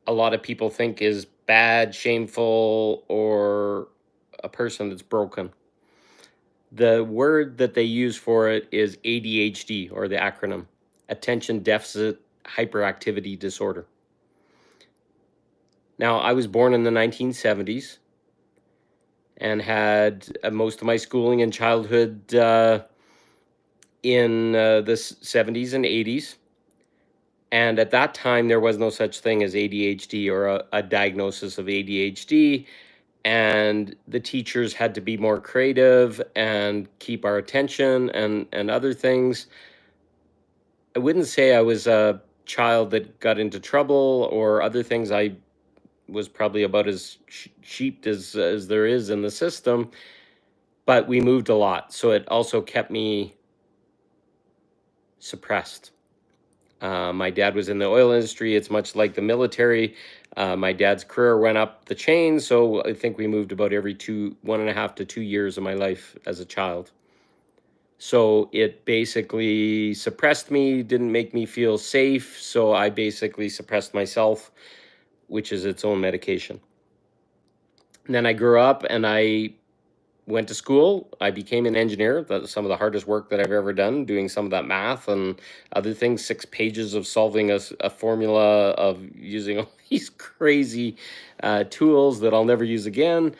a lot of people think is bad, shameful, or a person that's broken. The word that they use for it is ADHD, or the acronym Attention Deficit Hyperactivity Disorder. Now, I was born in the 1970s and had most of my schooling and childhood in the 70s and 80s. And at that time, there was no such thing as ADHD or a diagnosis of ADHD. And the teachers had to be more creative and keep our attention and other things. I wouldn't say I was a child that got into trouble or other things. I was probably about as sheeped as there is in the system, but we moved a lot, so it also kept me suppressed. My dad was in the oil industry. It's much like the military. My dad's career went up the chain, so I think we moved about every 1.5 to 2 years of my life as a child. So it basically suppressed me, didn't make me feel safe. So I basically suppressed myself, which is its own medication. And then I grew up and I went to school. I became an engineer. That was some of the hardest work that I've ever done, doing some of that math and other things, 6 pages of solving a formula of using all these crazy tools that I'll never use again.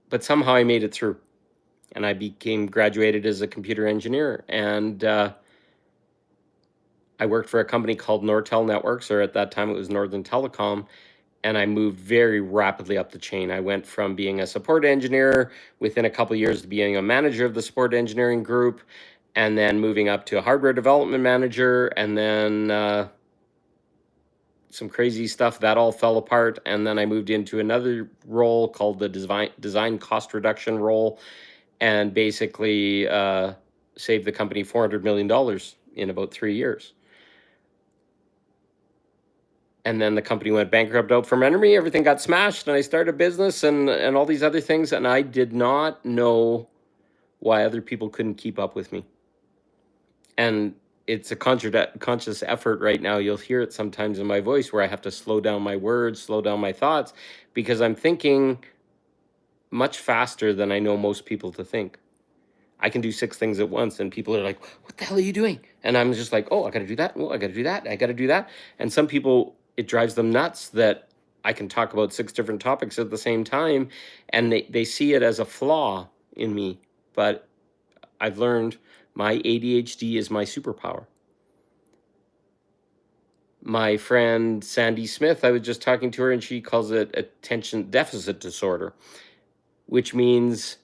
But somehow I made it through. And I became graduated as a computer engineer. And I worked for a company called Nortel Networks, or at that time it was Northern Telecom, and I moved very rapidly up the chain. I went from being a support engineer within a couple of years to being a manager of the support engineering group, and then moving up to a hardware development manager, and then some crazy stuff that all fell apart. And then I moved into another role called the design cost reduction role, and basically saved the company $400 million in about 3 years. And then the company went bankrupt out from under me. Everything got smashed, and I started a business and all these other things. And I did not know why other people couldn't keep up with me. And it's a conscious effort right now. You'll hear it sometimes in my voice where I have to slow down my words, slow down my thoughts, because I'm thinking much faster than I know most people to think. I can do 6 things at once, and people are like, "What the hell are you doing?" And I'm just like, "Oh, I got to do that. Oh, I got to do that. I got to do that." And some people, it drives them nuts that I can talk about 6 different topics at the same time, and they see it as a flaw in me. But I've learned my ADHD is my superpower. My friend Sandy Smith, I was just talking to her, and she calls it attention deficit disorder, which means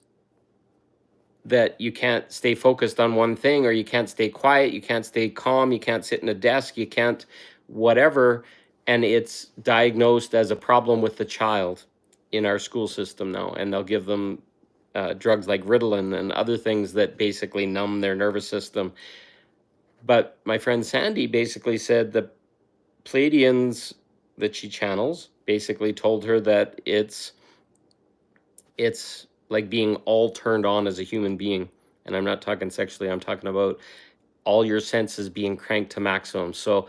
that you can't stay focused on one thing, or you can't stay quiet, you can't stay calm, you can't sit in a desk, you can't whatever. And it's diagnosed as a problem with the child in our school system now. And they'll give them drugs like Ritalin and other things that basically numb their nervous system. But my friend Sandy basically said the Pleiadians that she channels basically told her that it's like being all turned on as a human being. And I'm not talking sexually, I'm talking about all your senses being cranked to maximum. So,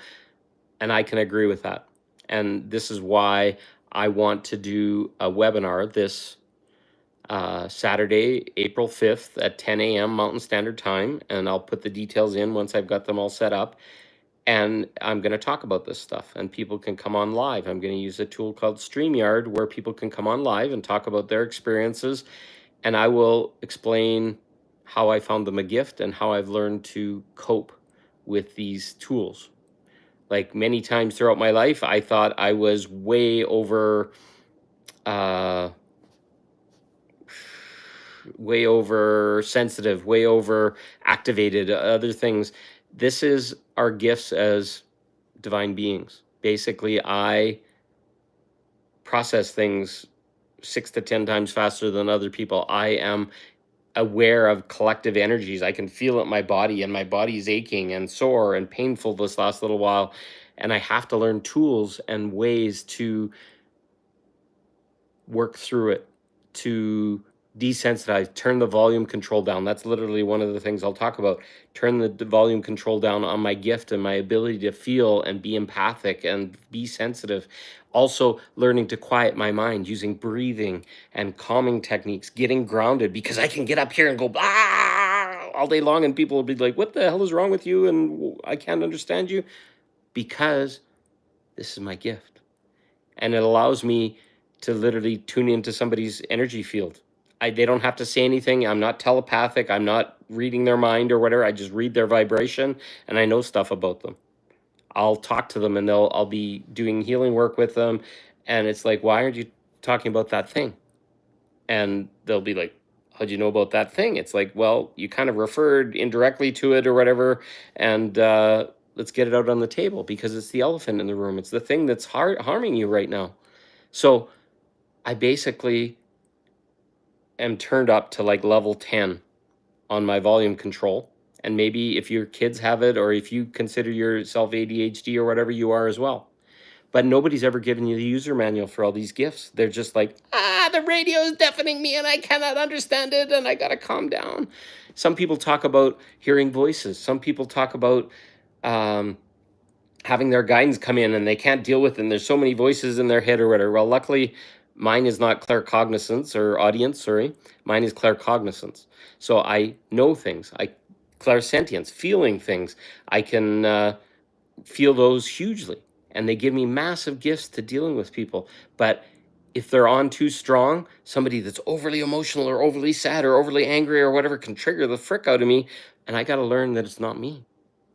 and I can agree with that. And this is why I want to do a webinar this Saturday, April 5th at 10 a.m. Mountain Standard Time. And I'll put the details in once I've got them all set up. And I'm going to talk about this stuff, and people can come on live. I'm going to use a tool called StreamYard where people can come on live and talk about their experiences. And I will explain how I found them a gift and how I've learned to cope with these tools. Like many times throughout my life, I thought I was way over sensitive, way over activated, other things. This is our gifts as divine beings. Basically, I process things 6 to 10 times faster than other people. I am aware of collective energies. I can feel it in my body, and my body's aching and sore and painful this last little while. And I have to learn tools and ways to work through it, to desensitize, turn the volume control down. That's literally one of the things I'll talk about. Turn the volume control down on my gift and my ability to feel and be empathic and be sensitive. Also, learning to quiet my mind using breathing and calming techniques, getting grounded, because I can get up here and go blah all day long, and people will be like, "What the hell is wrong with you?" And I can't understand you, because this is my gift. And it allows me to literally tune into somebody's energy field. They don't have to say anything. I'm not telepathic. I'm not reading their mind or whatever. I just read their vibration and I know stuff about them. I'll talk to them and I'll be doing healing work with them. And it's like, why aren't you talking about that thing? And they'll be like, how'd you know about that thing? It's like, well, you kind of referred indirectly to it or whatever. And let's get it out on the table, because it's the elephant in the room. It's the thing that's harming you right now. So I basically am turned up to like level 10 on my volume control. And maybe if your kids have it, or if you consider yourself ADHD or whatever you are as well. But nobody's ever given you the user manual for all these gifts. They're just like, the radio is deafening me and I cannot understand it and I got to calm down. Some people talk about hearing voices. Some people talk about having their guidance come in and they can't deal with it, and there's so many voices in their head or whatever. Well, luckily, mine is not claircognizance or audience, sorry. Mine is claircognizance. So I know things. Clairsentience, feeling things. I can feel those hugely. And they give me massive gifts to dealing with people. But if they're on too strong, somebody that's overly emotional or overly sad or overly angry or whatever can trigger the frick out of me. And I got to learn that it's not me.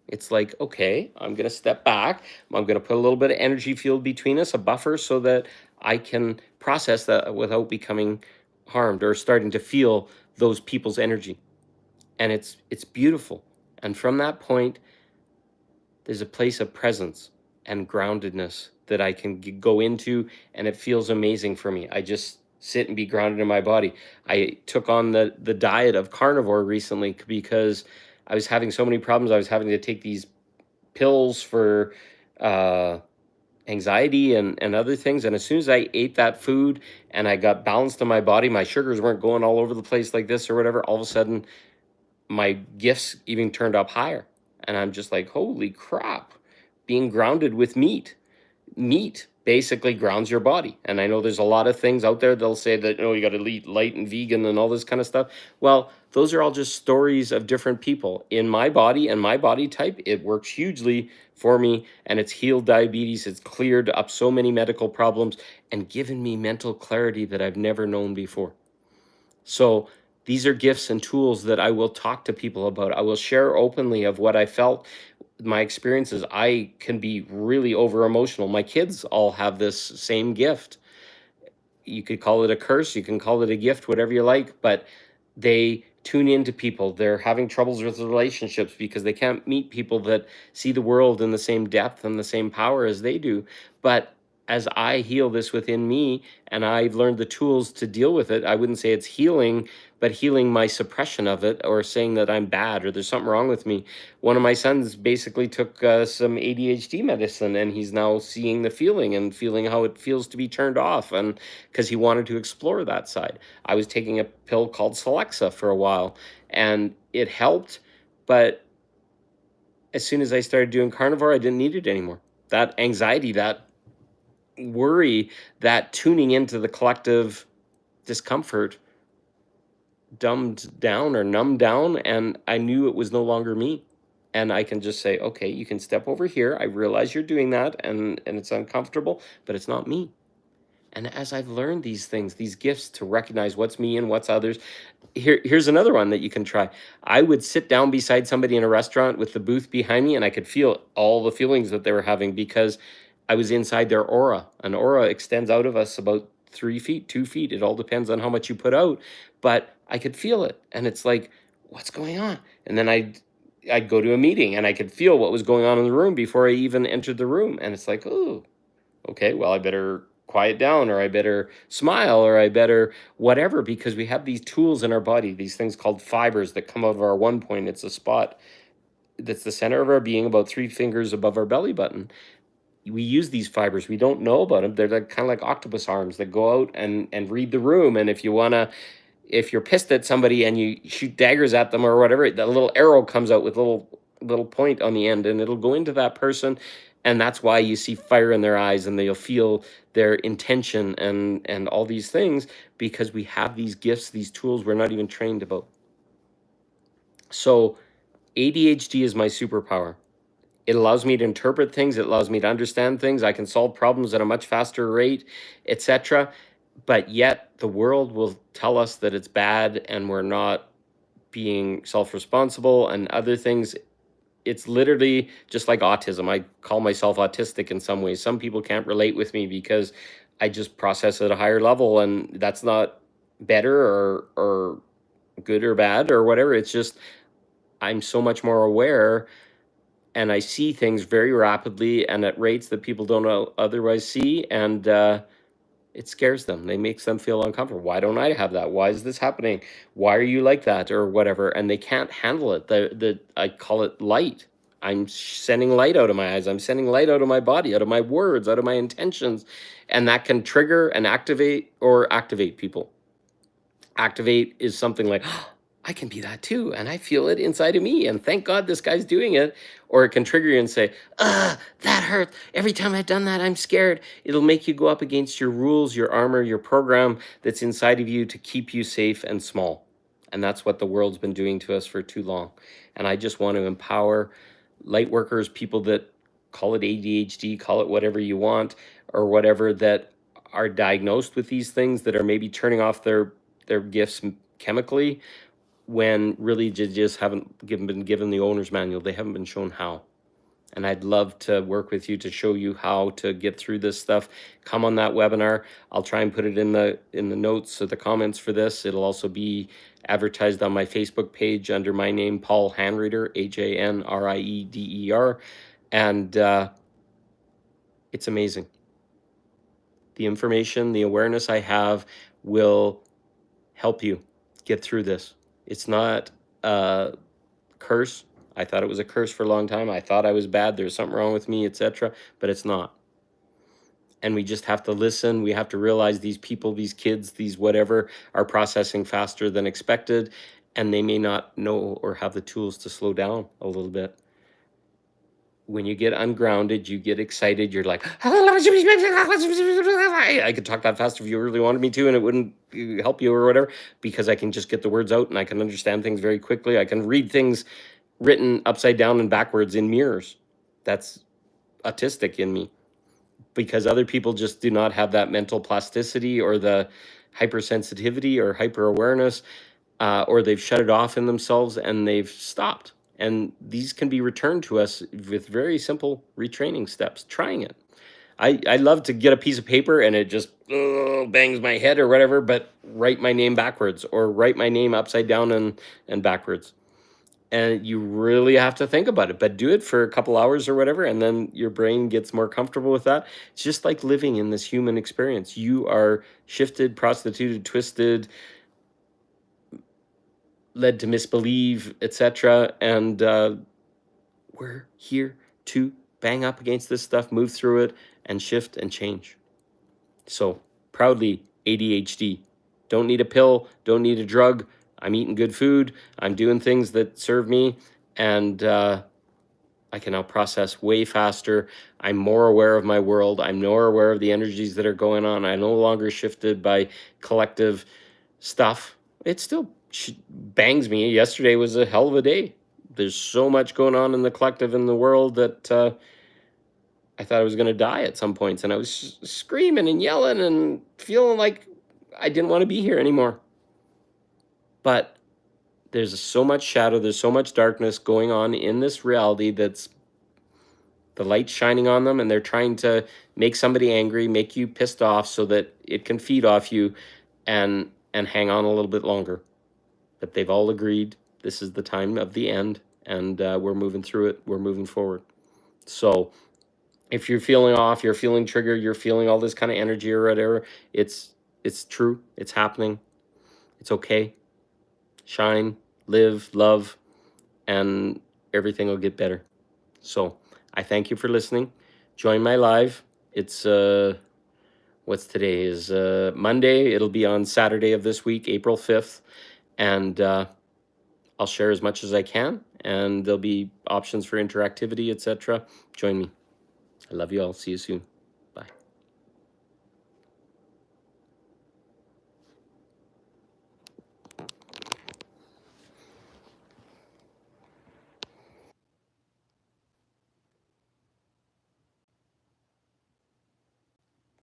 It's like, okay, I'm going to step back. I'm going to put a little bit of energy field between us, a buffer, so that I can process that without becoming harmed or starting to feel those people's energy. And it's beautiful. And from that point, there's a place of presence and groundedness that I can go into, and it feels amazing for me. I just sit and be grounded in my body. I took on the diet of carnivore recently because I was having so many problems. I was having to take these pills for anxiety and other things. And as soon as I ate that food and I got balanced in my body, my sugars weren't going all over the place like this or whatever, all of a sudden my gifts even turned up higher. And I'm just like, holy crap, being grounded with meat. Meat basically grounds your body. And I know there's a lot of things out there they'll say that, you got to eat light and vegan and all this kind of stuff. Well, those are all just stories of different people. In my body and my body type, it works hugely for me, and it's healed diabetes. It's cleared up so many medical problems and given me mental clarity that I've never known before. So these are gifts and tools that I will talk to people about. I will share openly of what I felt, my experiences. I can be really over emotional. My kids all have this same gift. You could call it a curse, you can call it a gift, whatever you like, but they tune into people. They're having troubles with relationships because they can't meet people that see the world in the same depth and the same power as they do. But as I heal this within me and I've learned the tools to deal with it, I wouldn't say it's healing, but healing my suppression of it, or saying that I'm bad or there's something wrong with me. One of my sons basically took some ADHD medicine, and he's now seeing the feeling and feeling how it feels to be turned off, and because he wanted to explore that side. I was taking a pill called Celexa for a while, and it helped, but as soon as I started doing carnivore, I didn't need it anymore. That anxiety, that worry, that tuning into the collective discomfort dumbed down or numbed down, and I knew it was no longer me. And I can just say, okay, you can step over here. I realize you're doing that, and it's uncomfortable, but it's not me. And as I've learned these things, these gifts to recognize what's me and what's others, here's another one that you can try. I would sit down beside somebody in a restaurant with the booth behind me, and I could feel all the feelings that they were having because I was inside their aura. An aura extends out of us about 3 feet, 2 feet. It all depends on how much you put out. But I could feel it. And it's like, what's going on? And then I'd go to a meeting and I could feel what was going on in the room before I even entered the room. And it's like, oh, okay, well, I better quiet down, or I better smile, or I better whatever, because we have these tools in our body, these things called fibers that come out of our one point. It's a spot that's the center of our being, about 3 fingers above our belly button. We use these fibers. We don't know about them. They're like, kind of like octopus arms that go out and read the room. And if you want to if you're pissed at somebody and you shoot daggers at them or whatever, the little arrow comes out with little point on the end, and it'll go into that person, and that's why you see fire in their eyes, and they'll feel their intention and all these things, because we have these gifts, these tools we're not even trained about. So ADHD is my superpower. It allows me to interpret things, it allows me to understand things, I can solve problems at a much faster rate, etc. But yet the world will tell us that it's bad and we're not being self-responsible and other things. It's literally just like autism. I call myself autistic in some ways. Some people can't relate with me because I just process at a higher level, and that's not better or good or bad or whatever. It's just I'm so much more aware, and I see things very rapidly and at rates that people don't otherwise see, and it scares them. They makes them feel uncomfortable. Why don't I have that? Why is this happening? Why are you like that or whatever? And they can't handle it. I call it light. I'm sending light out of my eyes. I'm sending light out of my body, out of my words, out of my intentions, and that can trigger and activate people. Activate is something like, "Oh, I can be that too, and I feel it inside of me, and thank God this guy's doing it." Or it can trigger you and say, that hurts. Every time I've done that, I'm scared. It'll make you go up against your rules, your armor, your program that's inside of you to keep you safe and small. And that's what the world's been doing to us for too long. And I just want to empower light workers, people that call it ADHD, call it whatever you want, or whatever, that are diagnosed with these things, that are maybe turning off their gifts chemically, when really just haven't been given the owner's manual. They haven't been shown how. And I'd love to work with you to show you how to get through this stuff. Come on that webinar. I'll try and put it in the notes or the comments for this. It'll also be advertised on my Facebook page under my name, Paul Hanrieder, Hanrieder. And it's amazing. The information, the awareness I have will help you get through this. It's not a curse. I thought it was a curse for a long time. I thought I was bad. There's something wrong with me, etc. But it's not. And we just have to listen. We have to realize these people, these kids, these whatever, are processing faster than expected, and they may not know or have the tools to slow down a little bit. When you get ungrounded, you get excited. You're like, I could talk that fast if you really wanted me to, and it wouldn't help you or whatever, because I can just get the words out and I can understand things very quickly. I can read things written upside down and backwards in mirrors. That's autistic in me, because other people just do not have that mental plasticity or the hypersensitivity or hyper awareness, or they've shut it off in themselves and they've stopped. And these can be returned to us with very simple retraining steps. Trying it. I love to get a piece of paper and it just bangs my head or whatever, but write my name backwards or write my name upside down and backwards. And you really have to think about it, but do it for a couple hours or whatever, and then your brain gets more comfortable with that. It's just like living in this human experience. You are shifted, prostituted, twisted, led to misbelieve, etc. And we're here to bang up against this stuff, move through it, and shift and change. So proudly, ADHD. Don't need a pill, don't need a drug. I'm eating good food. I'm doing things that serve me, and I can now process way faster. I'm more aware of my world. I'm more aware of the energies that are going on. I'm no longer shifted by collective stuff. It still bangs me. Yesterday was a hell of a day. There's so much going on in the collective in the world that I thought I was going to die at some points, and I was screaming and yelling and feeling like I didn't want to be here anymore. But there's so much shadow, there's so much darkness going on in this reality, that's the light shining on them, and they're trying to make somebody angry, make you pissed off so that it can feed off you and hang on a little bit longer. But they've all agreed this is the time of the end, and we're moving through it, we're moving forward. So if you're feeling off, you're feeling triggered, you're feeling all this kind of energy or whatever, it's true, it's happening, it's okay. Shine, live, love, and everything will get better. So I thank you for listening. Join my live. It's 1 what's today is Monday. It'll be on Saturday of this week, April 5th. And I'll share as much as I can, and there'll be options for interactivity, etc. Join me. I love you all. See you soon.